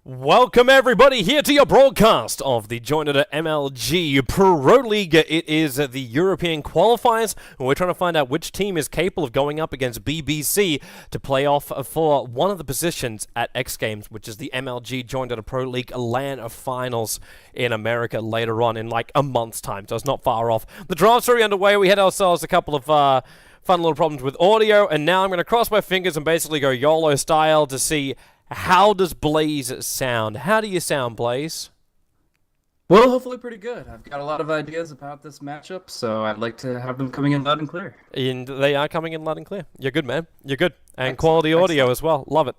Welcome everybody here to your broadcast of the joinDOTA MLG Pro League. It is the European qualifiers, and we're trying to find out which team is capable of going up against BBC to play off for one of the positions at X Games, which is the MLG joinDOTA Pro League LAN finals in America later on in like a month's time, so it's not far off. The draft's already underway. We had ourselves a couple of fun little problems with audio, and now I'm going to cross my fingers and basically go YOLO style to see how does Blaze sound? How do you sound, Blaze? Well, hopefully pretty good. I've got a lot of ideas about this matchup, so I'd like to have them coming in loud and clear. And they are coming in loud and clear. You're good, man. You're good. And Excellent. Quality audio as well. Love it.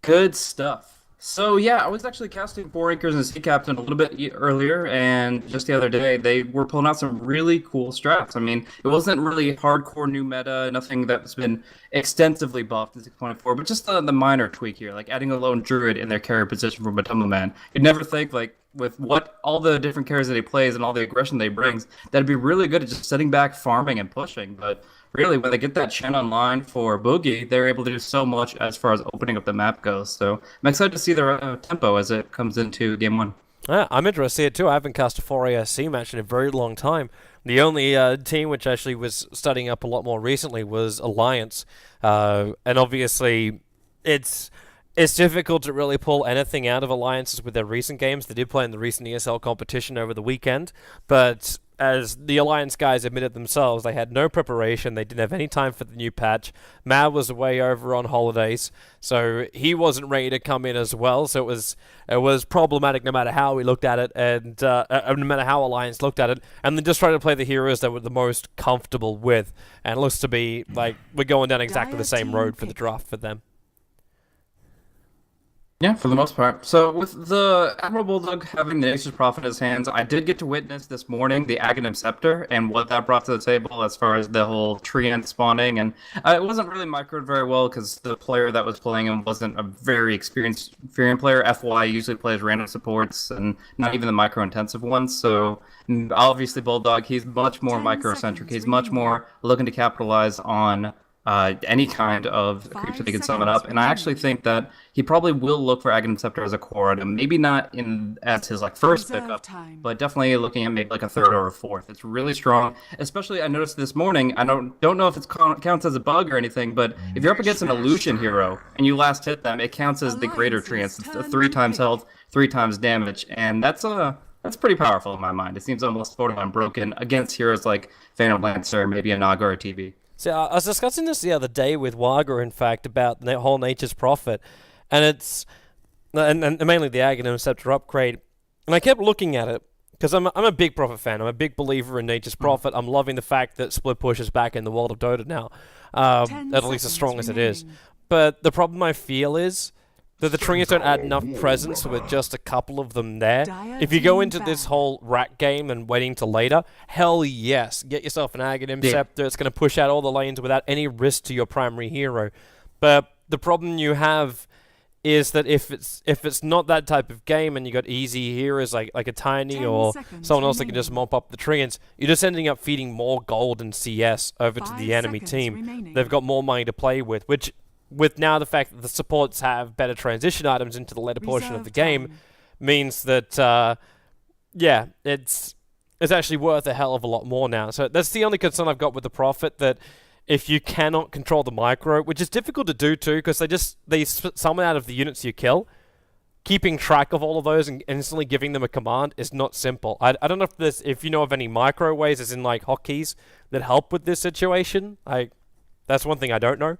Good stuff. So yeah, I was actually casting 4 Anchors and Sea Captain a little bit earlier, and just the other day, they were pulling out some really cool strats. I mean, it wasn't really hardcore new meta, nothing that's been extensively buffed in 6.4, but just the minor tweak here, like adding a lone druid in their carry position for Matumba Man. You'd never think, like, with what all the different carries that he plays and all the aggression they brings, that'd be really good at just sitting back, farming, and pushing, but really, when they get that Chen online for Boogie, they're able to do so much as far as opening up the map goes. So I'm excited to see their tempo as it comes into Game 1. Yeah, I'm interested to see it too. I haven't cast a 4ASC match in a very long time. The only team which actually was studying up a lot more recently was Alliance. And obviously, it's difficult to really pull anything out of Alliances with their recent games. They did play in the recent ESL competition over the weekend, but as the Alliance guys admitted themselves, they had no preparation, they didn't have any time for the new patch. Mad was away over on holidays, so he wasn't ready to come in as well, so it was problematic no matter how we looked at it, and no matter how Alliance looked at it, and they just tried to play the heroes that were the most comfortable with, and it looks to be like we're going down exactly the same road for the draft for them. Yeah, for the most part. So with the Admiral Bulldog having the Nature's Prophet in his hands, I did get to witness this morning the Aghanim Scepter and what that brought to the table as far as the whole treant spawning. And it wasn't really microed very well because the player that was playing him wasn't a very experienced Furion player. FY usually plays random supports and not even the micro-intensive ones. So obviously Bulldog, he's much more micro-centric. He's much more looking to capitalize on any kind of creeps that he can summon up, and I actually think that he probably will look for Aghanim Scepter as a core item. Maybe not as his first pickup, but definitely looking at maybe like a third or a fourth. It's really strong. Especially, I noticed this morning. I don't know if it counts as a bug or anything, but if you're up against an illusion hero and you last hit them, it counts as the greater treants. It's 3 times health, 3 times damage, and that's pretty powerful in my mind. It seems almost borderline broken against heroes like Phantom Lancer, maybe a Naga or a TV. So I was discussing this the other day with Wager, in fact, about the whole Nature's Prophet, and it's and mainly the Aghanim Scepter upgrade. And I kept looking at it because I'm a big Prophet fan. I'm a big believer in Nature's Prophet. I'm loving the fact that Split Push is back in the world of Dota now, at least as strong as it is. But the problem I feel is that the treants don't add enough presence with just a couple of them there. If you go into this whole rack game and waiting till later, hell yes, get yourself an Aghanim Scepter. It's going to push out all the lanes without any risk to your primary hero. But the problem you have is that if it's not that type of game and you got easy heroes like a Tiny or someone else that can just mop up the treants, you're just ending up feeding more gold and CS over to the enemy team. They've got more money to play with now the fact that the supports have better transition items into the later portion of the game means that, yeah, it's actually worth a hell of a lot more now. So that's the only concern I've got with the Prophet, that if you cannot control the micro, which is difficult to do too, because they summon out of the units you kill, keeping track of all of those and instantly giving them a command is not simple. I don't know if you know of any micro ways, as in like hotkeys, that help with this situation. That's one thing I don't know.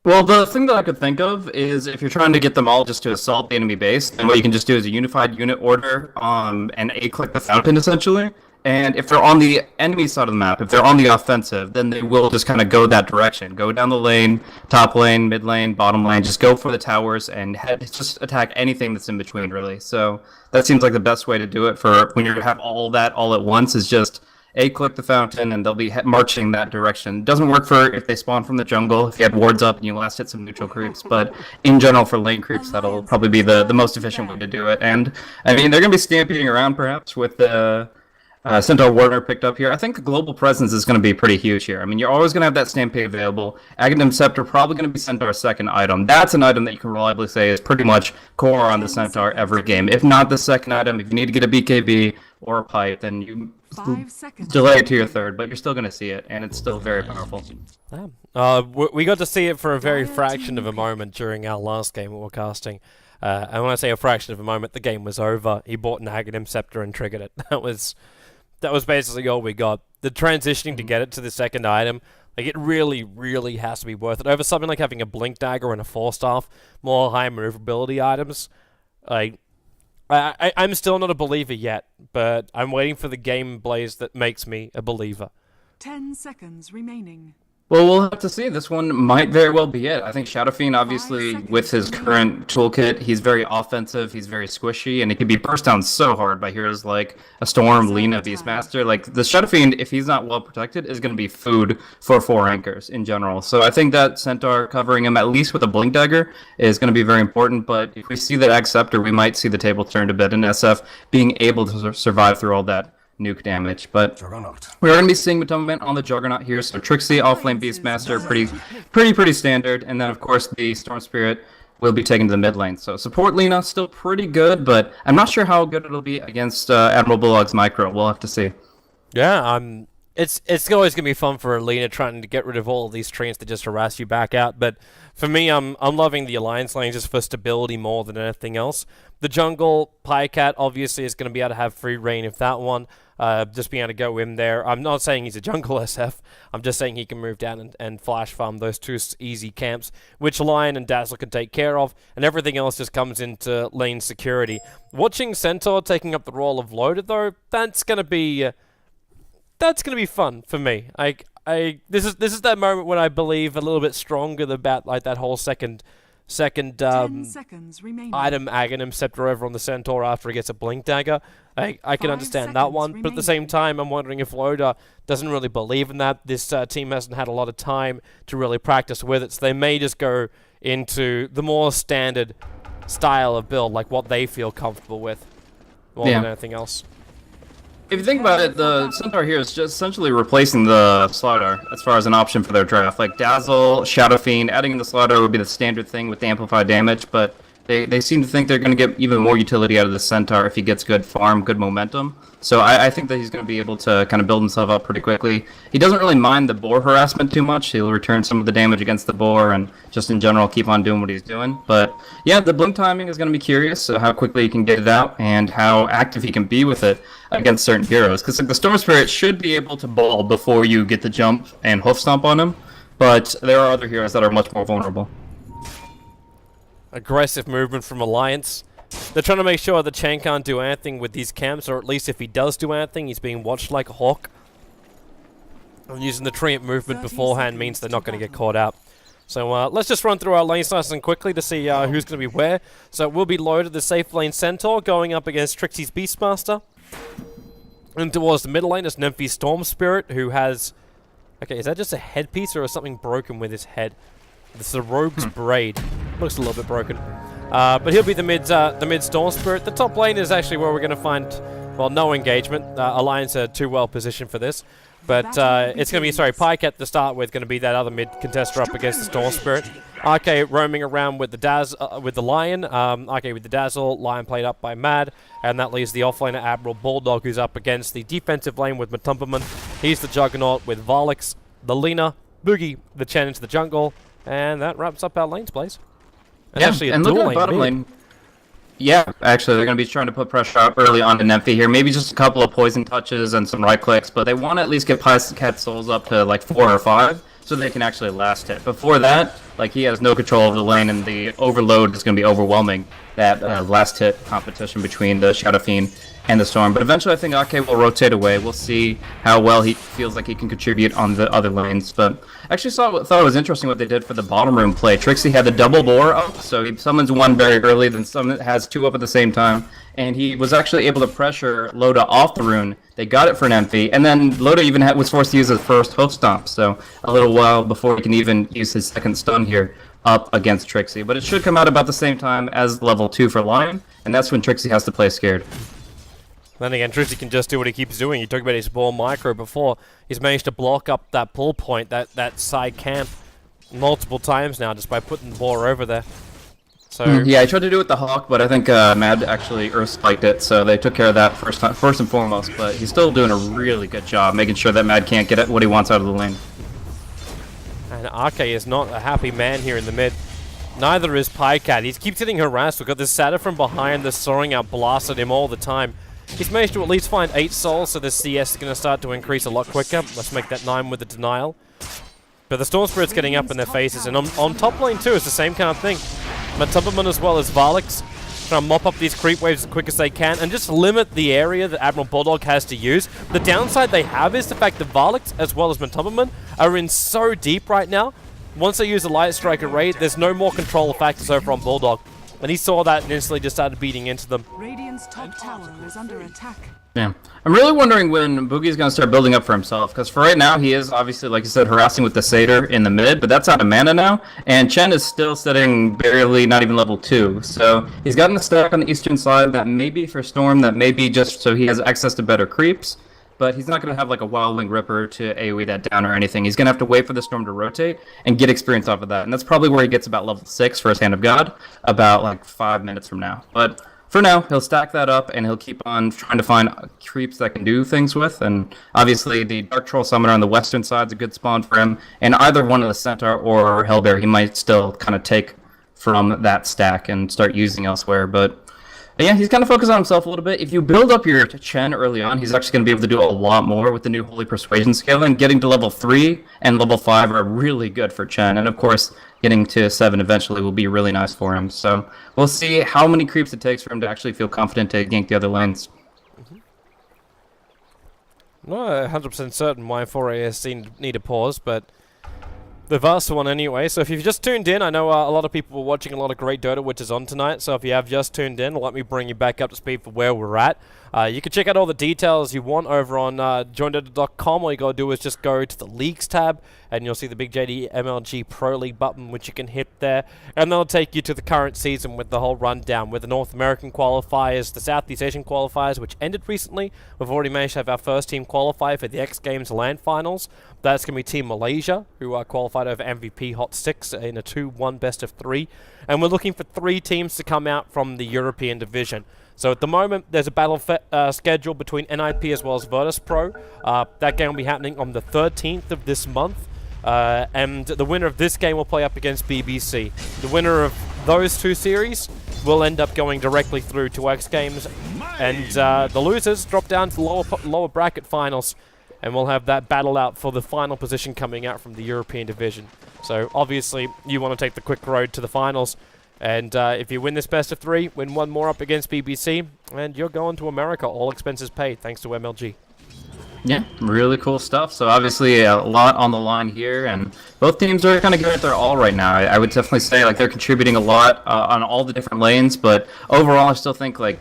Well, the thing that I could think of is if you're trying to get them all just to assault the enemy base, then what you can just do is a unified unit order and A-click the fountain, essentially. And if they're on the enemy side of the map, if they're on the offensive, then they will just kind of go that direction. Go down the lane, top lane, mid lane, bottom lane, just go for the towers and just attack anything that's in between, really. So that seems like the best way to do it for when you have all that all at once, is just A-click the fountain, and they'll be marching that direction. It doesn't work for if they spawn from the jungle, if you have wards up and you last hit some neutral creeps, but in general for lane creeps, that'll probably be the most efficient way to do it. And, I mean, they're going to be stampeding around, perhaps, with the Centaur Warner picked up here. I think the global presence is going to be pretty huge here. I mean, you're always going to have that Stampede available. Aghanim Scepter probably going to be Centaur's second item. That's an item that you can reliably say is pretty much core on the Centaur every game. If not the second item, if you need to get a BKB or a pipe, then you delay it to your third, but you're still going to see it, and it's still very powerful. We got to see it for a very fraction of a moment during our last game we were casting. And when I say a fraction of a moment, the game was over. He bought an Aghanim Scepter and triggered it. That was basically all we got. The transitioning to get it to the second item, like it really, really has to be worth it. Over something like having a Blink Dagger and a Force Staff, more high maneuverability items. Like, I'm still not a believer yet, but I'm waiting for the game blaze that makes me a believer. 10 seconds remaining. Well, we'll have to see. This one might very well be it. I think Shadow Fiend, obviously, with his current toolkit, he's very offensive, he's very squishy, and he can be burst down so hard by heroes like a Storm, Lina, Beastmaster. Like, the Shadow Fiend, if he's not well protected, is going to be food for 4 anchors in general. So I think that Centaur covering him, at least with a Blink Dagger, is going to be very important. But if we see that Ag Scepter, we might see the table turned a bit, and SF being able to survive through all that nuke damage. But we're going to be seeing Matumament on the Juggernaut here. So Trixie, Offlane Beastmaster, pretty standard. And then, of course, the Storm Spirit will be taken to the mid lane. So support Lina, still pretty good, but I'm not sure how good it'll be against Admiral Bulldog's Micro. We'll have to see. Yeah, it's always going to be fun for Lina trying to get rid of all of these treants that just harass you back out. But for me, I'm loving the Alliance lane just for stability more than anything else. The jungle, Pycat, obviously, is going to be able to have free reign if that one. Just being able to go in there. I'm not saying he's a jungle SF. I'm just saying he can move down and flash farm those 2 easy camps, which Lion and Dazzle can take care of, and everything else just comes into lane security. Watching Centaur taking up the role of Loaded, though, that's gonna be fun for me. This is that moment when I believe a little bit stronger about like that whole second 10 seconds item Aghanim Scepter over on the Centaur after he gets a Blink Dagger. I can understand that one, but at the same time, I'm wondering if Loda doesn't really believe in that. This team hasn't had a lot of time to really practice with it, so they may just go into the more standard style of build, like what they feel comfortable with, more than anything else. If you think about it, the Centaur here is just essentially replacing the Slardar as far as an option for their draft. Like Dazzle, Shadow Fiend, adding in the Slardar would be the standard thing with the amplified damage, but they seem to think they're going to get even more utility out of the Centaur if he gets good farm, good momentum. So I think that he's going to be able to kind of build himself up pretty quickly. He doesn't really mind the boar harassment too much. He'll return some of the damage against the boar and just in general keep on doing what he's doing. But yeah, the blink timing is going to be curious, so how quickly he can get it out and how active he can be with it against certain heroes. Because like, the Storm Spirit should be able to ball before you get the jump and hoof stomp on him, but there are other heroes that are much more vulnerable. Aggressive movement from Alliance. They're trying to make sure that Chen can't do anything with these camps, or at least if he does do anything, he's being watched like a hawk. And using the treant movement beforehand means they're not going to get caught out. So let's just run through our lane nice and quickly to see who's going to be where. So it will be Loaded, the safe lane Centaur, going up against Trixie's Beastmaster. And towards the middle lane is Nemphy's Storm Spirit, who has... Okay, is that just a headpiece or is something broken with his head? This is a rogue's braid. Looks a little bit broken. But he'll be the mid Storm Spirit. The top lane is actually where we're going to find, well, no engagement. Alliance are too well positioned for this. But it's going to be, Pycat to start with, going to be that other mid contester up against the Storm Spirit. RK roaming around with the Lion. RK with the Dazzle. Lion played up by Mad. And that leaves the offlaner Admiral Bulldog, who's up against the defensive lane with Matumperman. He's the Juggernaut with Varlix, the Lina, Boogie, the Chen into the jungle. And that wraps up our lanes, plays. And yeah, actually and look at bottom lane. Yeah, actually, they're going to be trying to put pressure up early on to Nemphy here. Maybe just a couple of poison touches and some right clicks, but they want to at least get Pycat Souls up to like 4 or 5 so they can actually last it. Before that, like he has no control of the lane, and the overload is going to be overwhelming that last hit competition between the Shadow Fiend and the Storm. But eventually I think AK will rotate away. We'll see how well he feels like he can contribute on the other lanes. But I actually thought it was interesting what they did for the bottom room play. Trixie had the double boar up, so he summons one very early, then has 2 up at the same time. And he was actually able to pressure Loda off the rune. They got it for Nemphy, and then Loda even was forced to use his first hoof stomp, so a little while before he can even use his second stun here up against Trixie. But it should come out about the same time as level 2 for Lion, and that's when Trixie has to play scared. Then again, Trizzy can just do what he keeps doing. You talked about his ball micro before. He's managed to block up that pull point, that side camp, multiple times now just by putting the ball over there. So yeah, I tried to do it with the Hawk, but I think Mad actually Earth spiked it, so they took care of that first and foremost. But he's still doing a really good job making sure that Mad can't get what he wants out of the lane. And RK is not a happy man here in the mid. Neither is Pycat. He keeps getting harassed. We've got this Satyr from behind that's soaring out blast at him all the time. He's managed to at least find 8 souls, so the CS is going to start to increase a lot quicker. Let's make that 9 with the denial. But the Storm Spirit's getting up in their faces, and on top lane too, it's the same kind of thing. Matubberman as well as Varlix trying to mop up these creep waves as quick as they can and just limit the area that Admiral Bulldog has to use. The downside they have is the fact that Varlix as well as Matubberman are in so deep right now. Once they use the Light Striker raid, there's no more control factors over on Bulldog. And he saw that and instantly just started beating into them. Radiant's top tower is under attack. Yeah. I'm really wondering when Boogie's going to start building up for himself, because for right now he is obviously, like you said, harassing with the Satyr in the mid, but that's out of mana now, and Chen is still sitting barely not even level 2, so he's gotten a stack on the eastern side that may be for Storm, that may be just so he has access to better creeps, but he's not going to have like a Wildling Ripper to AoE that down or anything. He's going to have to wait for the Storm to rotate and get experience off of that, and that's probably where he gets about level 6 for his Hand of God, about like 5 minutes from now, but for now, he'll stack that up, and he'll keep on trying to find creeps that can do things with, and obviously the Dark Troll Summoner on the western side is a good spawn for him, and either one of the Centaur or Hellbear he might still kind of take from that stack and start using elsewhere, but yeah, he's kind of focused on himself a little bit. If you build up your Chen early on, he's actually going to be able to do a lot more with the new Holy Persuasion scaling. Getting to level 3 and level 5 are really good for Chen, and of course, getting to 7 eventually will be really nice for him. So we'll see how many creeps it takes for him to actually feel confident to gank the other lanes. Not 100% certain why 4AS need a pause, but they've asked for one anyway. So if you've just tuned in, I know a lot of people were watching a lot of great Dota, which is on tonight. So if you have just tuned in, let me bring you back up to speed for where we're at. You can check out all the details you want over on joinDOTA.com. All you gotta do is just go to the Leagues tab, and you'll see the big JD MLG Pro League button, which you can hit there. And that'll take you to the current season with the whole rundown, with the North American qualifiers, the Southeast Asian qualifiers, which ended recently. We've already managed to have our first team qualify for the X Games LAN Finals. That's going to be Team Malaysia, who qualified over MVP Hot 6 in a 2-1 best of 3. And we're looking for 3 teams to come out from the European division. So at the moment, there's a battle schedule between NIP as well as Virtus Pro. That game will be happening on the 13th of this month. And the winner of this game will play up against BBC. The winner of those 2 series will end up going directly through to X Games. And the losers drop down to the lower bracket finals. And we'll have that battle out for the final position coming out from the European division. So obviously, you want to take the quick road to the finals. And if you win this best of 3, win 1 more up against BBC, and you're going to America, all expenses paid, thanks to MLG. Yeah, really cool stuff. So obviously a lot on the line here, and both teams are kind of giving it their all right now. I would definitely say like they're contributing a lot on all the different lanes, but overall I still think like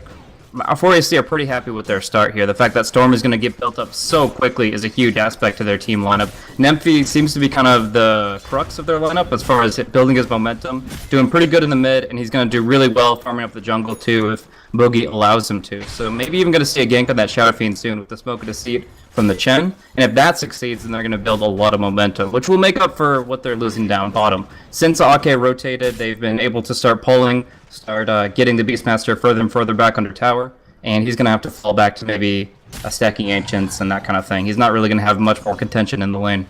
4AC are pretty happy with their start here. The fact that Storm is going to get built up so quickly is a huge aspect to their team lineup. Nemphy seems to be kind of the crux of their lineup as far as building his momentum. Doing pretty good in the mid, and he's going to do really well farming up the jungle too if Boogie allows him to. So maybe even going to see a gank on that Shadow Fiend soon with the Smoke of Deceit from the Chen. And if that succeeds, then they're going to build a lot of momentum, which will make up for what they're losing down bottom. Since Ake rotated, they've been able to start pulling, getting the Beastmaster further and further back under tower, and he's going to have to fall back to maybe stacking Ancients and that kind of thing. He's not really going to have much more contention in the lane.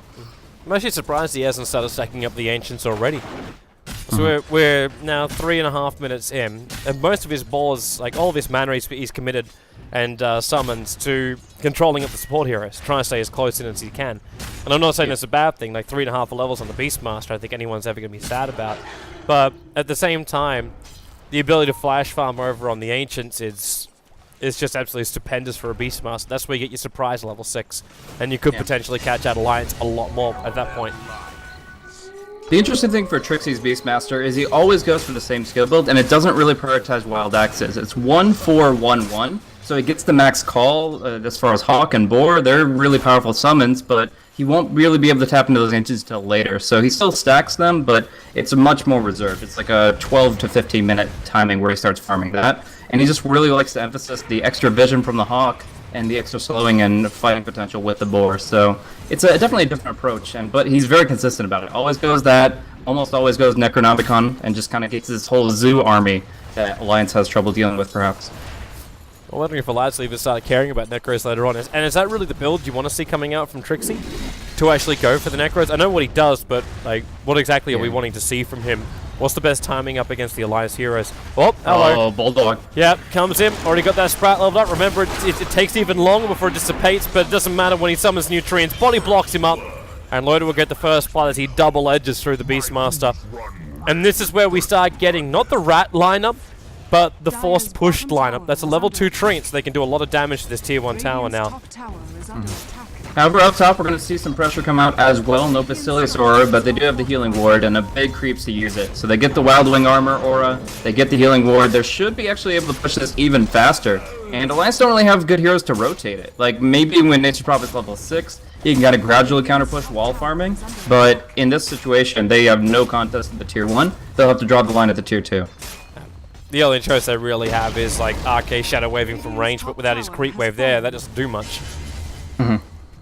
I'm actually surprised he hasn't started stacking up the Ancients already. So we're now 3.5 minutes in, and most of his balls, like all of his mana, he's committed and summons to controlling up the support heroes, trying to stay as close in as he can. And I'm not saying it's a bad thing, like 3.5 levels on the Beastmaster I think anyone's ever going to be sad about. But at the same time, the ability to flash farm over on the Ancients is just absolutely stupendous for a Beastmaster. That's where you get your surprise level 6, and you could potentially catch out Alliance a lot more at that point. The interesting thing for Trixie's Beastmaster is he always goes for the same skill build, and it doesn't really prioritize wild axes. It's 1-4-1-1, so he gets the max call as far as Hawk and Boar. They're really powerful summons, but he won't really be able to tap into those Ancients until later. So he still stacks them, but it's much more reserved. It's like a 12 to 15 minute timing where he starts farming that. and he just really likes to emphasize the extra vision from the Hawk and the extra slowing and fighting potential with the boar. So it's definitely a different approach, but he's very consistent about it. Always goes that, almost always goes Necronomicon, and just kind of gets this whole zoo army that Alliance has trouble dealing with, perhaps. I'm wondering if Alliance will even start caring about Necros later on. And is that really the build you want to see coming out from Trixie? To actually go for the Necros? I know what he does, but like, what exactly are we wanting to see from him? What's the best timing up against the Alliance heroes? Oh, hello. Oh, Bulldog. Yep, comes in. Already got that Sprat leveled up. Remember, it takes even longer before it dissipates, but it doesn't matter when he summons Nutrients. Body blocks him up, and Loda will get the first blood as he double edges through the Beastmaster. And this is where we start getting not the Rat lineup, but the Forced Pushed lineup. That's a level 2 Treant, so they can do a lot of damage to this tier 1 tower now. However, up top, we're going to see some pressure come out as well. No Basilius Aura, but they do have the Healing Ward and a big creeps to use it. So they get the Wild Wing Armor Aura, they get the Healing Ward. They should be actually able to push this even faster. And Alliance don't really have good heroes to rotate it. Like, maybe when Nature's Prophet's level 6, you can kind of gradually counter-push wall farming. But in this situation, they have no contest at the tier 1. They'll have to draw the line at the tier 2. The only choice they really have is like RK Shadow Waving from range, but without his creep wave there, that doesn't do much.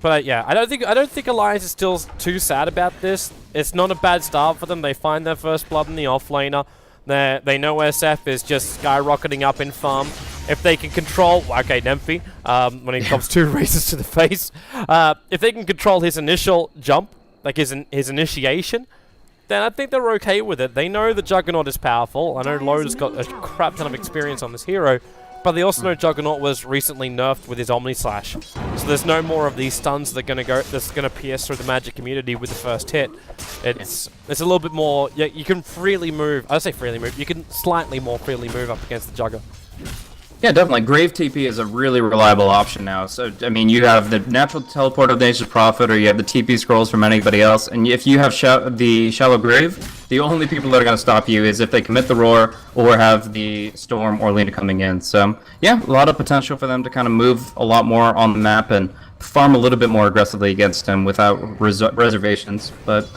But yeah, I don't think Alliance is still too sad about this. It's not a bad start for them. They find their first blood in the offlaner. They know SF is just skyrocketing up in farm. If they can control, okay, Nemphy, when he comes 2 races to the face, if they can control his initial jump, like his initiation, then I think they're okay with it. They know the Juggernaut is powerful. I know Loda's got a crap ton of experience on this hero, but they also know Juggernaut was recently nerfed with his Omni Slash. So there's no more of these stuns that's gonna pierce through the magic community with the first hit. It's a little bit more, yeah, you can freely move, I say freely move, you can slightly more freely move up against the Jugger. Yeah, definitely. Grave TP is a really reliable option now. So, I mean, you have the natural teleport of Nature's Prophet, or you have the TP scrolls from anybody else, and if you have the Shallow Grave, the only people that are going to stop you is if they commit the Roar or have the Storm or Lena coming in. So, yeah, a lot of potential for them to kind of move a lot more on the map and farm a little bit more aggressively against him without reservations. But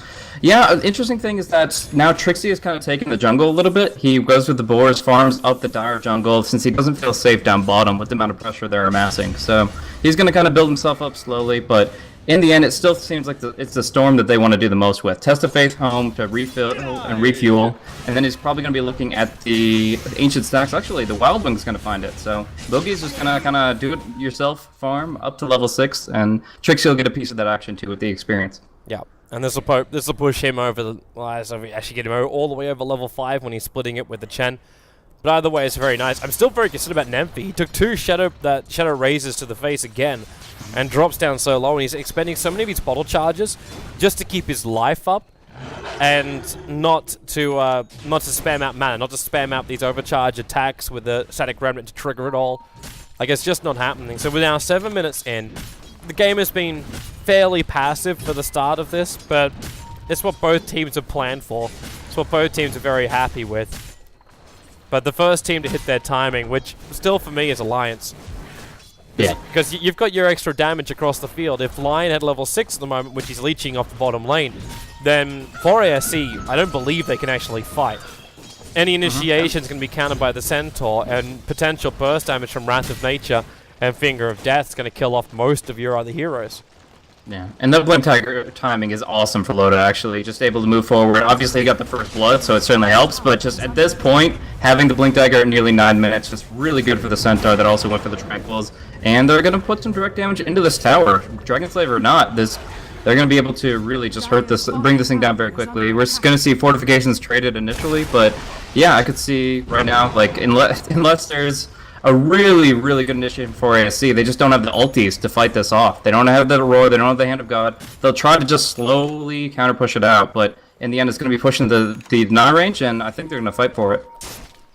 yeah, interesting thing is that now Trixie is kind of taking the jungle a little bit. He goes with the boars, farms up the dire jungle, since he doesn't feel safe down bottom with the amount of pressure they're amassing. So he's going to kind of build himself up slowly, but in the end, it still seems like it's the Storm that they want to do the most with. Test of Faith home to refill and refuel, and then he's probably going to be looking at the Ancient Stacks. Actually, the Wild Wing's going to find it. So Bogey's just going to kind of do it yourself, farm up to level 6, and Trixie will get a piece of that action too with the experience. Yeah. And this will push him over the... Well, so we actually get him all the way over level 5 when he's splitting it with the Chen. But either way, it's very nice. I'm still very concerned about Nemphy. He took 2 Shadow Razors to the face again and drops down so low, and he's expending so many of his bottle charges just to keep his life up and not to spam out mana, not to spam out these overcharge attacks with the Static Remnant to trigger it all. Like, it's just not happening. So we're now 7 minutes in. The game has been fairly passive for the start of this, but it's what both teams have planned for. It's what both teams are very happy with. But the first team to hit their timing, which still for me is Alliance. Yeah. Because you've got your extra damage across the field. If Lion had level 6 at the moment, which he's leeching off the bottom lane, then for ASC, I don't believe they can actually fight. Any initiations can be countered by the Centaur, and potential burst damage from Wrath of Nature and Finger of Death is going to kill off most of your other heroes. Yeah, and the Blink Tiger timing is awesome for Loda, actually. Just able to move forward. Obviously, he got the first blood, so it certainly helps, but just at this point, having the Blink Dagger at nearly 9 minutes, just really good for the Centaur that also went for the Tranquils. And they're going to put some direct damage into this tower. Dragon Slave or not, they're going to be able to really just bring this thing down very quickly. We're going to see fortifications traded initially, but yeah, I could see right now, like, unless there's a really, really good initiative for ASC. They just don't have the ultis to fight this off. They don't have the Roar, they don't have the Hand of God. They'll try to just slowly counter-push it out, but in the end it's going to be pushing the deny range, and I think they're going to fight for it.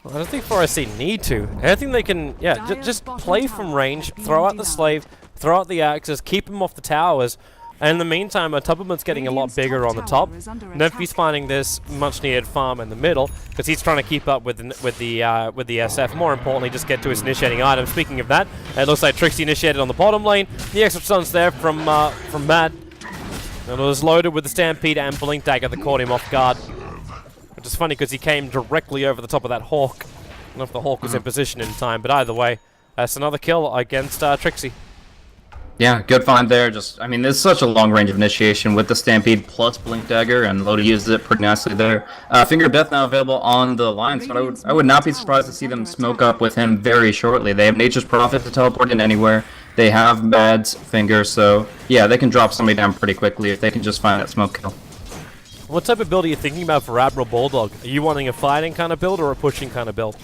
Well, I don't think 4SC need to. I think they can, yeah, just play from range, throw out the Slave, throw out the Axes, keep them off the towers. And in the meantime, Tubberman's getting a lot bigger on the top. Nemphy's finding this much-needed farm in the middle because he's trying to keep up with the SF. More importantly, just get to his initiating item. Speaking of that, it looks like Trixie initiated on the bottom lane. The extra stun's there from Mad. And it was loaded with the Stampede and Blink Dagger that caught him off guard. Which is funny because he came directly over the top of that Hawk. don't know if the Hawk was in position in time, but either way, that's another kill against Trixie. Yeah, good find there. Just, I mean, there's such a long range of initiation with the Stampede plus Blink Dagger, and Loda uses it pretty nicely there. Finger of Death now available on the line, so I would not be surprised to see them smoke up with him very shortly. They have Nature's Prophet to teleport in anywhere. They have Mad's Finger, so yeah, they can drop somebody down pretty quickly if they can just find that smoke kill. What type of build are you thinking about for Admiral Bulldog? Are you wanting a fighting kind of build or a pushing kind of build?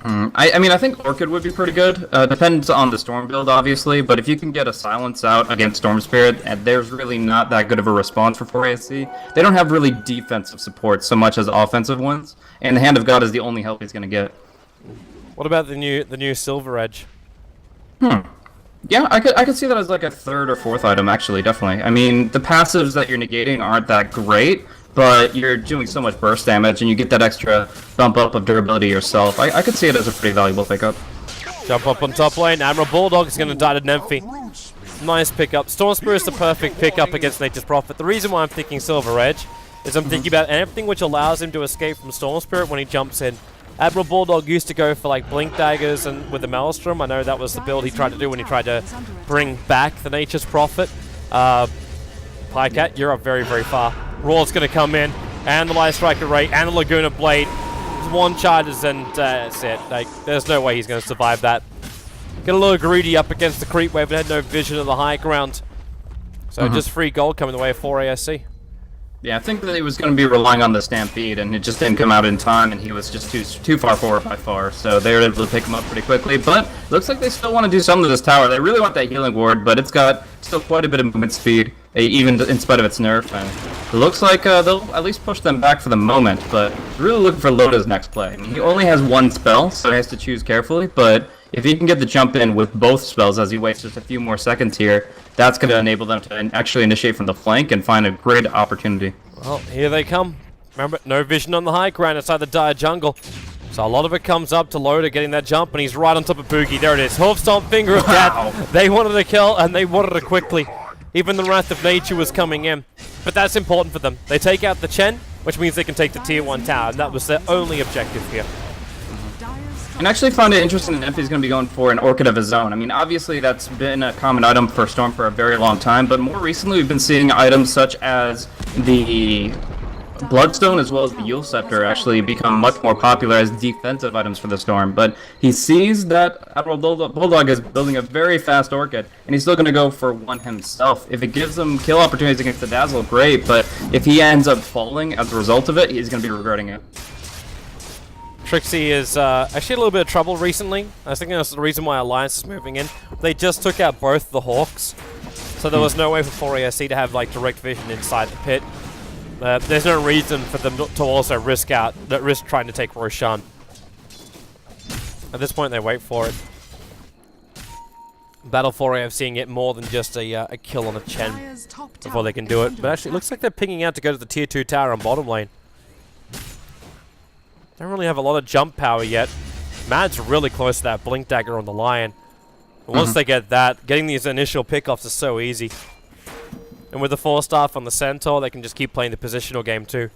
I mean, I think Orchid would be pretty good. Depends on the Storm build, obviously, but if you can get a Silence out against Storm Spirit, and there's really not that good of a response for 4ASC. They don't have really defensive support so much as offensive ones, and the Hand of God is the only help he's going to get. What about the new Silver Edge? Yeah, I could see that as like a third or fourth item, actually, definitely. I mean, the passives that you're negating aren't that great, but you're doing so much burst damage, and you get that extra bump up of durability yourself. I could see it as a pretty valuable pickup. Jump up on top lane. Admiral Bulldog is going to die to Nymphy. Nice pickup. Storm Spirit is the perfect pickup against Nature's Prophet. The reason why I'm thinking Silver Edge is I'm thinking about everything which allows him to escape from Storm Spirit when he jumps in. Admiral Bulldog used to go for like Blink Daggers and with the Maelstrom. I know that was the build he tried to do when he tried to bring back the Nature's Prophet. Pycat, you're up very, very far. Raw's going to come in, and the Light Striker Ray, and the Laguna Blade. One charges, and that's it. Like, there's no way he's going to survive that. Get a little greedy up against the creep wave and had no vision of the high ground. So just free gold coming the way of 4ASC. Yeah, I think that he was going to be relying on the Stampede, and it just didn't come out in time, and he was just too far forward by far. So they were able to pick him up pretty quickly. But looks like they still want to do something to this tower. They really want that healing ward, but it's got still quite a bit of movement speed, even in spite of its nerf. And it looks like they'll at least push them back for the moment, but really looking for Loda's next play. I mean, he only has one spell, so he has to choose carefully, but if he can get the jump in with both spells as he waits just a few more seconds here, that's going to enable them to actually initiate from the flank and find a great opportunity. Well, here they come. Remember, no vision on the high ground inside the dire jungle. So a lot of it comes up to Loda getting that jump, and he's right on top of Boogie. There it is. Hoof Stomp, Finger of Death. They wanted a kill, and they wanted it quickly. Even the Wrath of Nature was coming in. But that's important for them. They take out the Chen, which means they can take the Tier 1 tower, and that was their only objective here. And I actually found it interesting that Nymphy's going to be going for an Orchid of his own. I mean, obviously that's been a common item for Storm for a very long time, but more recently we've been seeing items such as the Bloodstone as well as the Yule Scepter actually become much more popular as defensive items for the Storm. But he sees that Admiral Bulldog is building a very fast Orchid, and he's still going to go for one himself. If it gives him kill opportunities against the Dazzle, great, but if he ends up falling as a result of it, he's going to be regretting it. Trixie is actually a little bit of trouble recently. I think that's the reason why Alliance is moving in. They just took out both the Hawks, so there was no way for 4ASC to have like direct vision inside the pit. There's no reason for them to also risk trying to take Roshan. At this point, they wait for it. Battle 4A seeing it more than just a kill on a Chen before they can do it. But actually, it looks like they're pinging out to go to the Tier 2 tower on bottom lane. Don't really have a lot of jump power yet. Mad's really close to that Blink Dagger on the Lion. And once they get that, getting these initial pickoffs is so easy. And with the 4-staff on the Centaur, they can just keep playing the positional game too.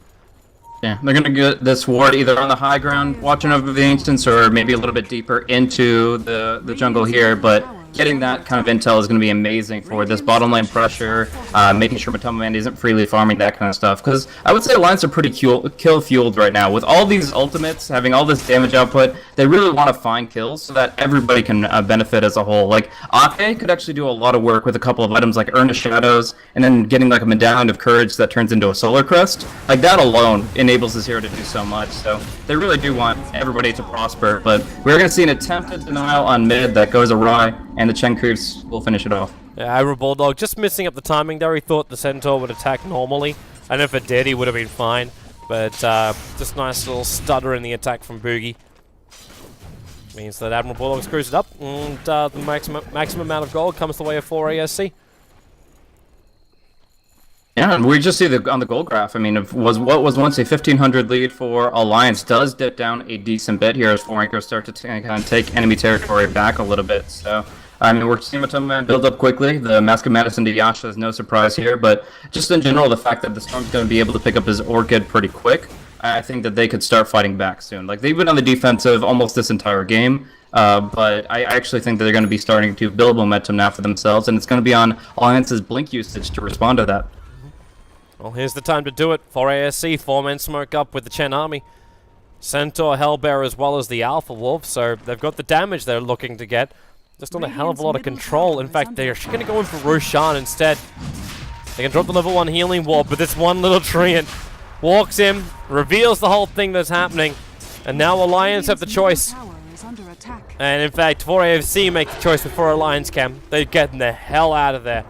Yeah, they're going to get this ward either on the high ground, watching over the Ancients, or maybe a little bit deeper into the jungle here, but getting that kind of intel is going to be amazing for this bottom lane pressure, making sure Matoma Man isn't freely farming, that kind of stuff. Because I would say Alliance are pretty kill-fueled right now. With all these ultimates, having all this damage output, they really want to find kills so that everybody can benefit as a whole. Like, Ake could actually do a lot of work with a couple of items like Earnest Shadows, and then getting like a Medallion of Courage that turns into a Solar Crest. Like, that alone enables this hero to do so much. So they really do want everybody to prosper. But we're going to see an attempted denial on mid that goes awry, and the Chen Creeps will finish it off. Yeah, Admiral Bulldog just missing up the timing there. He thought the Centaur would attack normally, and if it did, he would have been fine. But just nice little stutter in the attack from Boogie. Means that Admiral Bulldog screws it up, and the maximum amount of gold comes the way of 4ASC. Yeah, and we just see on the gold graph, I mean, what was once a 1,500 lead for Alliance does dip down a decent bit here as 4 anchors start to kind of take enemy territory back a little bit. So, I mean, we're seeing Matoma Man build up quickly. The Mask of Madness into Yasha is no surprise here, but just in general, the fact that the Storm's going to be able to pick up his Orchid pretty quick I think that they could start fighting back soon. Like, they've been on the defensive almost this entire game, but I actually think that they're going to be starting to build momentum now for themselves, and it's going to be on Alliance's blink usage to respond to that. Well, here's the time to do it. For ASC, 4-men smoke up with the Chen army. Centaur, Hellbearer, as well as the Alpha Wolf, so they've got the damage they're looking to get. Just on a hell of a lot of control. In fact, they're actually going to go in for Roshan instead. They can drop the level 1 healing ward, but this one little treant walks in, reveals the whole thing that's happening, and now Alliance have the choice. And in fact, 4AFC make the choice before Alliance can. They're getting the hell out of there.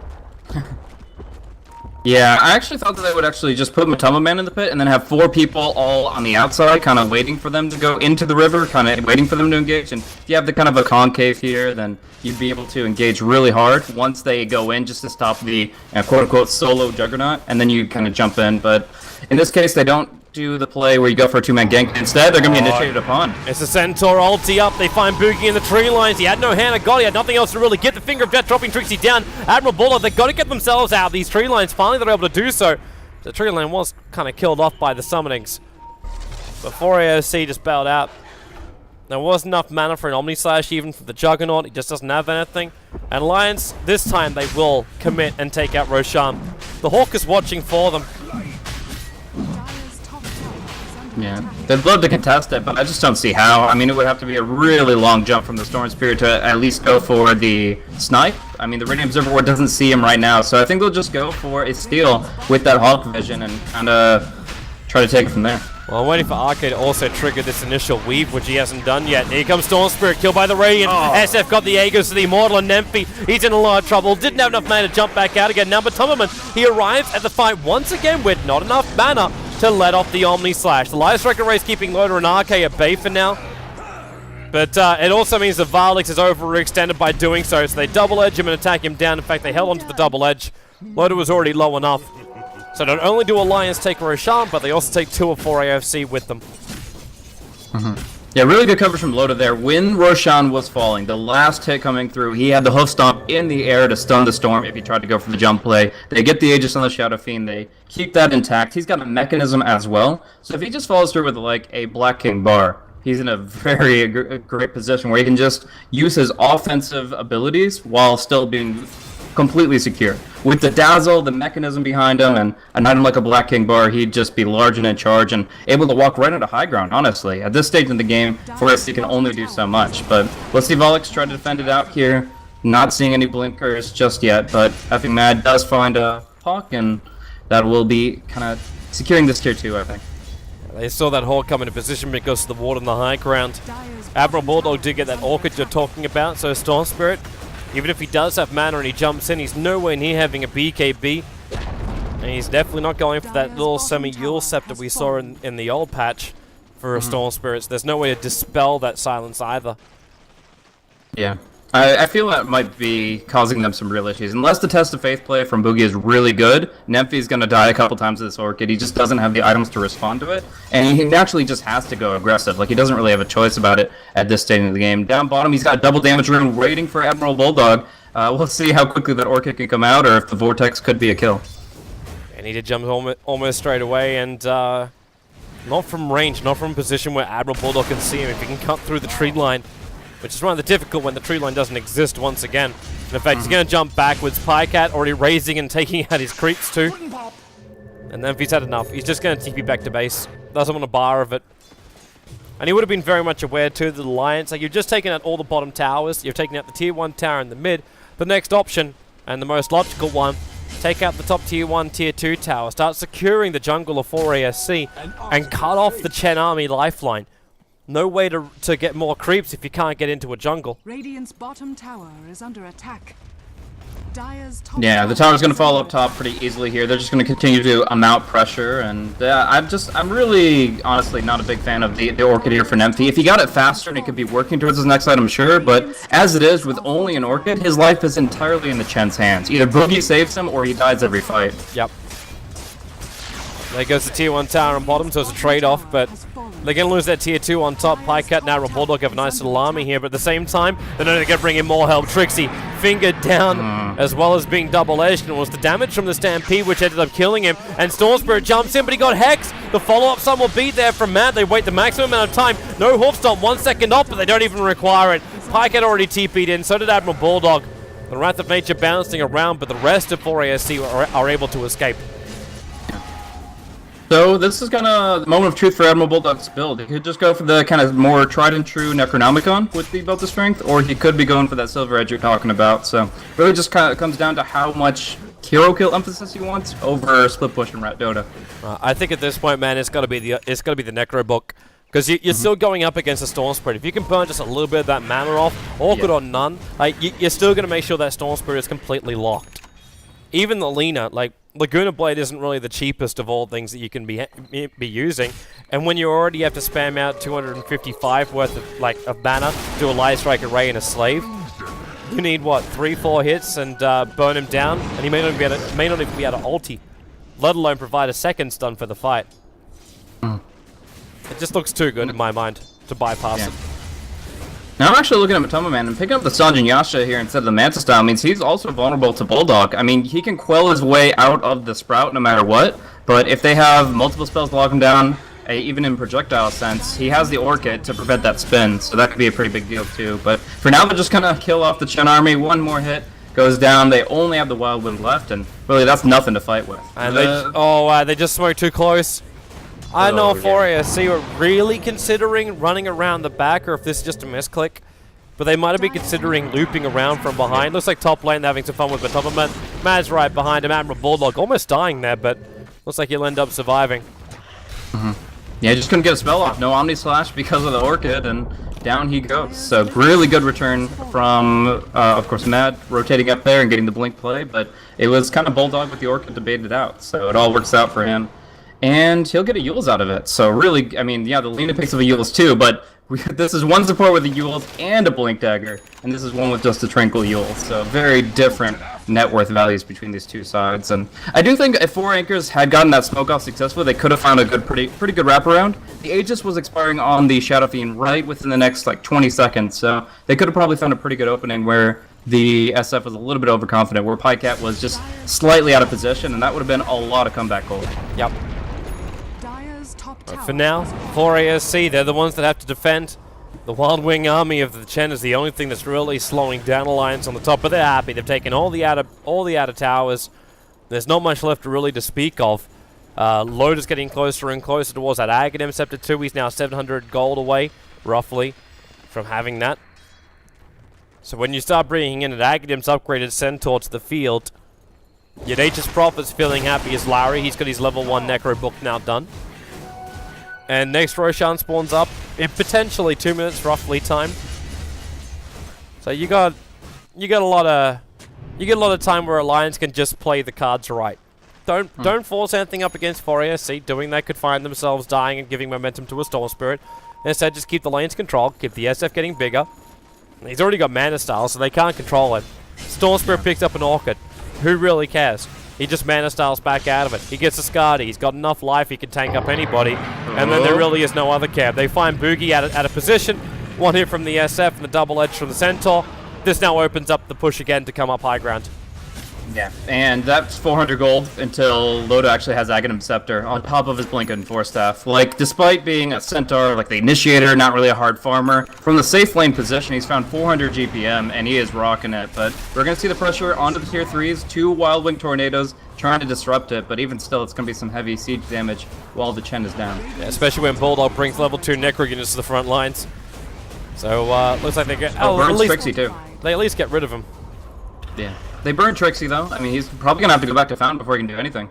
Yeah, I actually thought that they would actually just put Matama Man in the pit and then have 4 people all on the outside, kind of waiting for them to go into the river, kind of waiting for them to engage. And if you have the kind of a concave here, then you'd be able to engage really hard once they go in, just to stop the quote-unquote solo juggernaut, and then you kind of jump in. But in this case, they don't do the play where you go for a 2-man gank. Instead, they're going to be initiated upon. It's a Centaur ulti up. They find Boogie in the tree lines. He had no hand of God. He had nothing else to really get. The finger of death dropping Trixie down. Admiral Bulldog, they've got to get themselves out of these tree lines. Finally, they're able to do so. The tree line was kind of killed off by the summonings. But 4AOC just bailed out. There wasn't enough mana for an Omni Slash, even for the Juggernaut. He just doesn't have anything. And Alliance, this time they will commit and take out Roshan. The Hawk is watching for them. Yeah, they'd love to contest it, but I just don't see how. I mean, it would have to be a really long jump from the Storm Spirit to at least go for the snipe. I mean, the Radiant Observer Ward doesn't see him right now, so I think they'll just go for a steal with that Hawk vision and kind of try to take it from there. Well, I'm waiting for Arcade to also trigger this initial weave, which he hasn't done yet. Here comes Storm Spirit, killed by the Radiant. SF got the Aegis to the Immortal, and Nemphy, he's in a lot of trouble. Didn't have enough mana to jump back out again. Now, but Tummerman, he arrives at the fight once again with not enough mana to let off the Omni Slash. The Light Striker race keeping Loader and Arcade at bay for now. But it also means that Varlix is overextended by doing so they double edge him and attack him down. In fact, they held onto the double edge. Loader was already low enough. So not only do Alliance take Roshan, but they also take 2 of 4 AFC with them. Yeah, really good coverage from Loda there. When Roshan was falling, the last hit coming through, he had the hoof stomp in the air to stun the Storm if he tried to go for the jump play. They get the Aegis on the Shadow Fiend, they keep that intact. He's got a mechanism as well, so if he just follows through with like a Black King bar, he's in a very great position where he can just use his offensive abilities while still being completely secure. With the Dazzle, the mechanism behind him, and an item like a Black King bar, he'd just be large and in charge and able to walk right into high ground, honestly. At this stage in the game, Forest can only do so much. But let's see Volix try to defend it out here. Not seeing any blinkers just yet, but Effing Mad does find a Hawk, and that will be kind of securing this tier 2, I think. They saw that Hawk come into position because of the ward on the high ground. Admiral Bulldog did get that Orchid you're talking about, so Storm Spirit, even if he does have mana and he jumps in, he's nowhere near having a BKB. And he's definitely not going for that little semi-Yule Scepter we saw in the old patch for a Storm Spirits. There's no way to dispel that silence either. Yeah. I feel that might be causing them some real issues. Unless the Test of Faith play from Boogie is really good, Nemphy's going to die a couple times to this Orchid. He just doesn't have the items to respond to it, and he naturally just has to go aggressive. Like, he doesn't really have a choice about it at this stage of the game. Down bottom, he's got double damage rune waiting for Admiral Bulldog. We'll see how quickly that Orchid can come out, or if the Vortex could be a kill. And he did jump almost straight away, and not from range, not from a position where Admiral Bulldog can see him. If he can cut through the tree line, which is rather difficult when the tree line doesn't exist once again. And in fact, he's going to jump backwards. Pycat already raising and taking out his creeps too. And then if he's had enough, he's just going to TP back to base. Doesn't want a bar of it. And he would have been very much aware too, the Alliance. Like, you've just taken out all the bottom towers. You've taken out the tier 1 tower in the mid. The next option, and the most logical one, take out the top tier 1, tier 2 tower. Start securing the jungle of 4 ASC. And cut off the Chen army lifeline. No way to get more creeps if you can't get into a jungle. Radiant's bottom tower is under attack. Dire's top Yeah, the tower's going to fall up top pretty easily here. They're just going to continue to amount pressure, and I'm really, honestly, not a big fan of the Orchid here for Nemphy. If he got it faster and he could be working towards his next item, sure, but as it is, with only an Orchid, his life is entirely in the Chen's hands. Either Boogie saves him, or he dies every fight. Yep. There goes the tier 1 tower on bottom, so it's a trade-off, but they're going to lose that tier 2 on top. Pycat and Admiral Bulldog have a nice little army here, but at the same time, they're going to bring in more help. Trixie, fingered down, as well as being double-edged, and it was the damage from the Stampede which ended up killing him, and Storm Spirit jumps in, but he got Hex. The follow-up stun will be there from Mad. They wait the maximum amount of time. No hoof stomp, 1 second off, but they don't even require it. Pyke had already TP'd in, so did Admiral Bulldog. The Wrath of Nature bouncing around, but the rest of 4ASC are able to escape. So this is kind of the moment of truth for Admiral Bulldog's build. He could just go for the kind of more tried and true Necronomicon with the Belt of Strength, or he could be going for that Silver Edge you're talking about. So really just kind of comes down to how much hero kill emphasis he wants over split push and Rat Dota. I think at this point, man, it's got to be the Necro book, because you're still going up against a Storm Spirit. If you can burn just a little bit of that mana off, or good or none, like you're still going to make sure that Storm Spirit is completely locked. Even the Lina, like Laguna Blade isn't really the cheapest of all things that you can be using, and when you already have to spam out 255 worth of mana to a Light Strike Array and a Slave, you need what, 3-4 hits and burn him down, and he may not even be able to ulti, let alone provide a second stun for the fight. It just looks too good in my mind to bypass it. Now I'm actually looking at Matoma Man, and picking up the Sanjin Yasha here instead of the Manta style means he's also vulnerable to Bulldog. I mean, he can quell his way out of the Sprout no matter what, but if they have multiple spells to lock him down, even in projectile sense, he has the Orchid to prevent that spin, so that could be a pretty big deal too. But for now, they're just gonna kill off the Chen army. One more hit goes down. They only have the Wild Wind left, and really that's nothing to fight with. And they just smoked too close. I know 4ASC were really considering running around the back, or if this is just a misclick, but they might have been considering looping around from behind. Looks like top lane they're having some fun with, but top of Mad's right behind him. Admiral Bulldog almost dying there, but looks like he'll end up surviving. Yeah, just couldn't get a spell off. No Omni Slash because of the Orchid, and down he goes. So really good return from, of course, Mad rotating up there and getting the blink play, but it was kind of Bulldog with the Orchid to bait it out, so it all works out for him. And he'll get a Eul's out of it. So really, I mean, yeah, the Lina picks up a Eul's too, but this is one support with a Eul's and a Blink Dagger, and this is one with just a Tranquil Eul. So very different net worth values between these two sides. And I do think if 4 Anchors had gotten that smoke off successfully, they could have found a pretty good wraparound. The Aegis was expiring on the Shadow Fiend right within the next like 20 seconds, so they could have probably found a pretty good opening where the SF was a little bit overconfident, where Pycat was just slightly out of position, and that would have been a lot of comeback gold. Yep. For now, 4ASC, they're the ones that have to defend. The Wild Wing army of the Chen is the only thing that's really slowing down Alliance on the top, but they're happy. They've taken all the outer towers. There's not much left really to speak of. Load is getting closer and closer towards that Aghanim Scepter 2. He's now 700 gold away, roughly, from having that. So when you start bringing in an Aghanim's upgraded Centaur to the field, your Nature's Prophet's feeling happy as Larry. He's got his level 1 Necro book now done. And next Roshan spawns up in potentially 2 minutes roughly time. So you got a lot of time where Alliance can just play the cards right. Don't force anything up against 4ASC. Doing that could find themselves dying and giving momentum to a Storm Spirit. Instead, just keep the lanes controlled, keep the SF getting bigger. He's already got Mana Style, so they can't control it. Storm Spirit picks up an Orchid. Who really cares? He just Mana Styles back out of it. He gets a Skadi. He's got enough life he can tank up anybody. And then there really is no other care. They find Boogie out of position. One hit from the SF and the double edge from the Centaur. This now opens up the push again to come up high ground. Yeah, and that's 400 gold until Loda actually has Aghanim Scepter on top of his Blink and Force Staff. Like, despite being a Centaur, like the Initiator, not really a hard farmer, from the safe lane position, he's found 400 GPM, and he is rocking it. But we're going to see the pressure onto the tier 3s, 2 Wild Wing Tornadoes, trying to disrupt it, but even still, it's going to be some heavy siege damage while the Chen is down. Yeah, especially when Bulldog brings level 2 Necro units to the front lines. So, looks like they get... burns Trixie, too. They at least get rid of him. Yeah. They burn Trixie, though. I mean, he's probably going to have to go back to Fountain before he can do anything.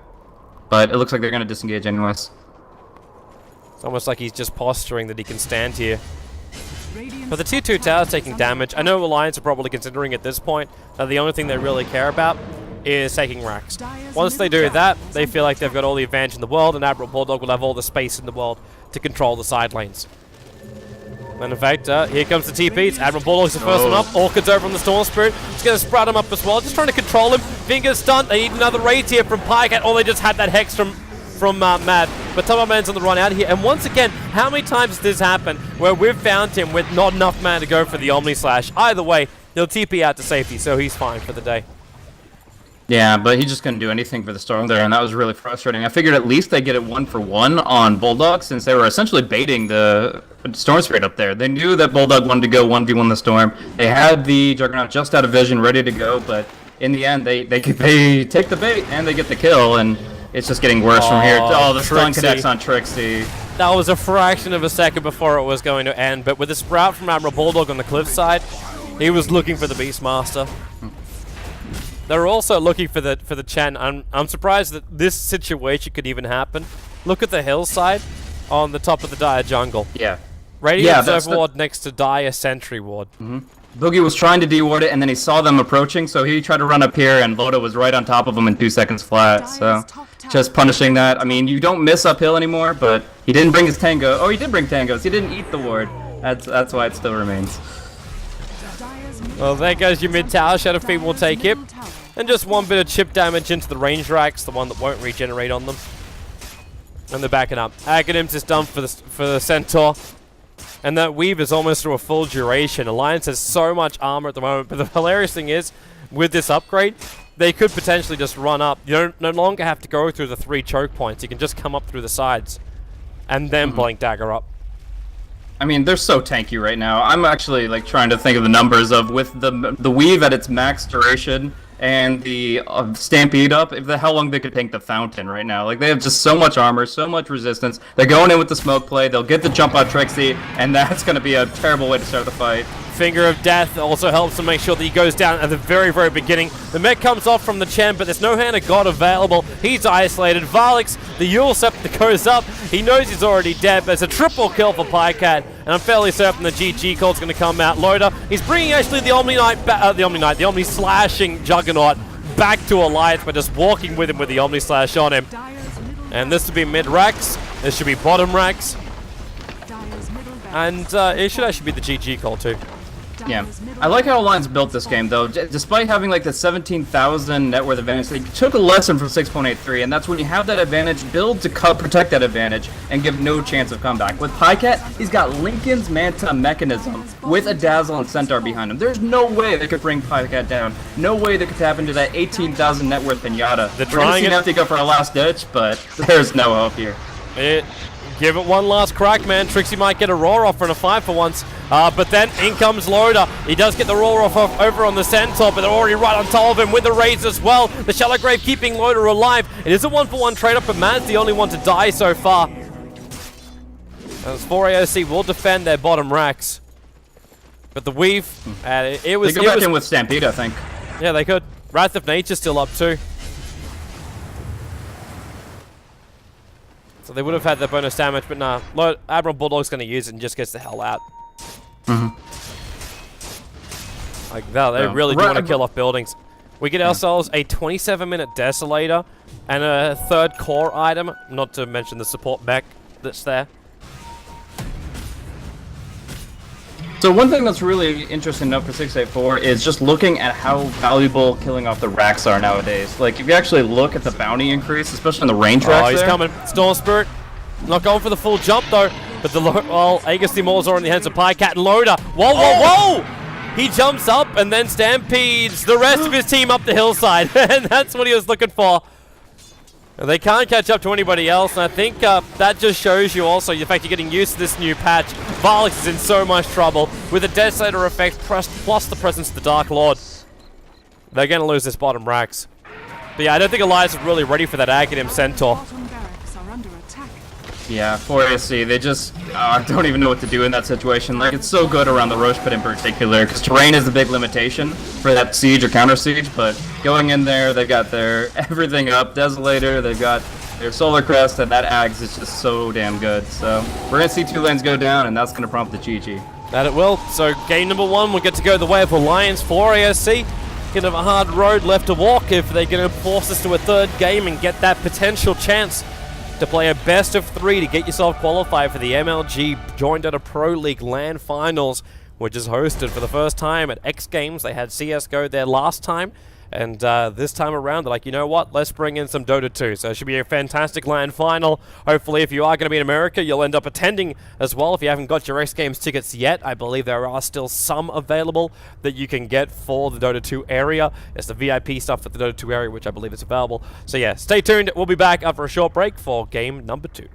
But it looks like they're going to disengage anyways. It's almost like he's just posturing that he can stand here. But the tier 2 tower's taking damage. I know Alliance are probably considering at this point that the only thing they really care about is taking racks. Once they do that, they feel like they've got all the advantage in the world, and Admiral Bulldog will have all the space in the world to control the side lanes. And in fact, here comes the TP. It's Admiral Bulldog's the first one up. Orchid's over on the Storm Spirit. Just going to sprout him up as well. Just trying to control him. Fingers stunned. They need another raid here from Pycat. Oh, they just had that Hex from Mad. But Tomaman's on the run out here. And once again, how many times has this happened where we've found him with not enough mana to go for the Omni Slash? Either way, he'll TP out to safety, so he's fine for the day. Yeah, but he just couldn't do anything for the Storm there, and that was really frustrating. I figured at least they get it 1-for-1 on Bulldog, since they were essentially baiting the Storm Spirit up there. They knew that Bulldog wanted to go 1v1 the Storm. They had the Juggernaut just out of vision, ready to go, but in the end, they take the bait and they get the kill, and it's just getting worse from here. Oh, the stun connects on Trixie. That was a fraction of a second before it was going to end, but with the Sprout from Admiral Bulldog on the cliff side, he was looking for the Beastmaster. They're also looking for the Chen. I'm surprised that this situation could even happen. Look at the hillside on the top of the Dire jungle. Yeah. Radiant Observer Ward next to Dire Sentry Ward. Boogie was trying to deward it, and then he saw them approaching, so he tried to run up here, and Loda was right on top of him in 2 seconds flat. So just punishing that. I mean, you don't miss uphill anymore, but he didn't bring his tango. Oh, he did bring tangos. He didn't eat the ward. That's why it still remains. Well, there goes your mid tower. Shadow Fiend will take it. And just one bit of chip damage into the range racks, the one that won't regenerate on them. And they're backing up. Aghanims is done for the Centaur. And that weave is almost through a full duration. Alliance has so much armor at the moment, but the hilarious thing is, with this upgrade, they could potentially just run up. You no longer have to go through the 3 choke points. You can just come up through the sides. And then blink dagger up. I mean, they're so tanky right now. I'm actually like trying to think of the numbers of with the weave at its max duration and the Stampede up, how long they could tank the Fountain right now. Like, they have just so much armor, so much resistance. They're going in with the smoke play. They'll get the jump on Trixie, and that's going to be a terrible way to start the fight. Finger of Death also helps to make sure that he goes down at the very, very beginning. The mech comes off from the Chen, but there's no Hand of God available. He's isolated. Valix, the Yule Scepter goes up. He knows he's already dead, but it's a triple kill for Pycat, and I'm fairly certain the GG call's going to come out. Loda, he's bringing actually the the Omni-slashing Juggernaut back to Alliance by just walking with him with the Omni-slash on him. And this would be mid-racks. This should be bottom racks. And it should actually be the GG call too. Yeah, I like how Alliance built this game, though. Despite having like the 17,000 net worth advantage, they took a lesson from 6.83, and that's when you have that advantage, build to protect that advantage and give no chance of comeback. With Pycat, he's got Lincoln's Manta mechanism with a Dazzle and Centaur behind him. There's no way they could bring Pycat down. No way they could tap into that 18,000 net worth Pinata. They're trying to have to go for a last ditch, but there's no hope here. Give it one last crack, man. Trixie might get a roar off for a 5 for once. But then in comes Loda. He does get the roar off over on the Centaur, but they're already right on top of him with the raids as well. The Shallow Grave keeping Loda alive. It is a 1-for-1 trade-up, but Man's the only one to die so far. As 4AOC will defend their bottom racks. But the weave, it was... They go back in with Stampede, I think. Yeah, they could. Wrath of Nature's still up too. So they would have had their bonus damage, but nah. Admiral Bulldog's going to use it and just gets the hell out. Like, no, they really do want to kill off buildings. We get ourselves a 27-minute Desolator and a 3rd core item, not to mention the support mech that's there. So one thing that's really interesting to note for 684 is just looking at how valuable killing off the racks are nowadays. Like, if you actually look at the bounty increase, especially on the range racks. Oh, he's coming. Storm Spirit. Not going for the full jump, though. But Aegis Timor's are in the hands of Pycat and Loda. Whoa, whoa, whoa! He jumps up and then stampedes the rest of his team up the hillside. And that's what he was looking for. And they can't catch up to anybody else, and I think that just shows you also the fact you're getting used to this new patch. Valix is in so much trouble with the Desolator effect plus the presence of the Dark Lord. They're going to lose this bottom racks. But yeah, I don't think Elias is really ready for that Aghanim Centaur. Yeah, 4AC, they just don't even know what to do in that situation. Like, it's so good around the Roche Pit in particular, because terrain is the big limitation for that siege or counter siege, but going in there, they've got their everything up, Desolator, they've got their Solar Crest, and that Ags is just so damn good. So, we're going to see 2 lanes go down, and that's going to prompt the GG. That it will. So, game number 1 will get to go the way of Alliance. 4AOC kind of a hard road left to walk if they're going to force us to a 3rd game and get that potential chance to play a best of 3 to get yourself qualified for the MLG joinDOTA Pro League LAN Finals, which is hosted for the first time at X Games. They had CSGO there last time, And this time around, they're like, you know what? Let's bring in some Dota 2. So it should be a fantastic LAN final. Hopefully, if you are going to be in America, you'll end up attending as well. If you haven't got your X Games tickets yet, I believe there are still some available that you can get for the Dota 2 area. It's the VIP stuff for the Dota 2 area, which I believe is available. So yeah, stay tuned. We'll be back after a short break for game number 2.